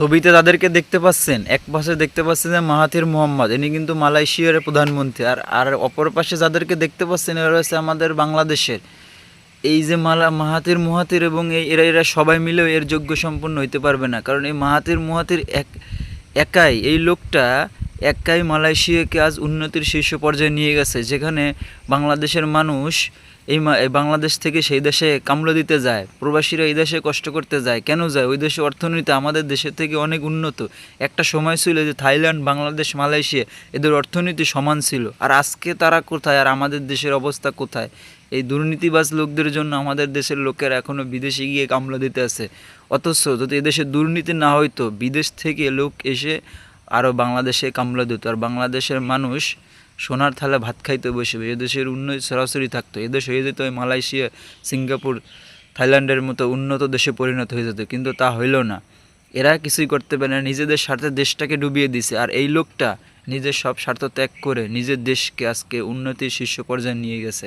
ছবিতে তাদেরকে দেখতে পাচ্ছেন, এক পাশে দেখতে পাচ্ছেন যে মাহাথির মোহাম্মদ, ইনি কিন্তু মালয়েশিয়ার প্রধানমন্ত্রী। আর আর অপর পাশে যাদেরকে দেখতে পাচ্ছেন এরা হচ্ছে আমাদের বাংলাদেশের। এই যে মাহাথির মুহাতির এবং এরা এরা সবাই মিলেও এর যোগ্য সম্পন্ন হইতে পারবে না, কারণ এই মাহাথির মুহাতির একাই, এই লোকটা একাই মালয়েশিয়াকে আজ উন্নতির শীর্ষ পর্যায়ে নিয়ে গেছে, যেখানে বাংলাদেশের মানুষ এই বাংলাদেশ থেকে সেই দেশে কামলা দিতে যায়, প্রবাসীরা এই দেশে কষ্ট করতে যায়। কেন যায়? ওই দেশে অর্থনীতি আমাদের দেশের থেকে অনেক উন্নত। একটা সময় ছিল যে থাইল্যান্ড, বাংলাদেশ, মালয়েশিয়া এদের অর্থনীতি সমান ছিল। আর আজকে তারা কোথায়? আর আমাদের দেশের অবস্থা কোথায়? এই দুর্নীতিবাজ লোকদের জন্য আমাদের দেশের লোকেরা এখনও বিদেশে গিয়ে কামলা দিতে আছে। অথচ যদি এদেশে দুর্নীতি না হইতো, বিদেশ থেকে লোক এসে আরও বাংলাদেশে কামলা দিত, আর বাংলাদেশের মানুষ সোনার থালা ভাত খাইতে বসবে, এদেশের উন্নতি সরাসরি থাকতো। এদেশ হয়ে যেত ওই মালয়েশিয়া, সিঙ্গাপুর, থাইল্যান্ডের মতো উন্নত দেশে পরিণত হয়ে যেত, কিন্তু তা হইল না। এরা কিছুই করতে পারে না, নিজেদের স্বার্থে দেশটাকে ডুবিয়ে দিছে। আর এই লোকটা নিজের সব স্বার্থ ত্যাগ করে নিজের দেশকে আজকে উন্নতির শীর্ষ পর্যায়ে নিয়ে গেছে।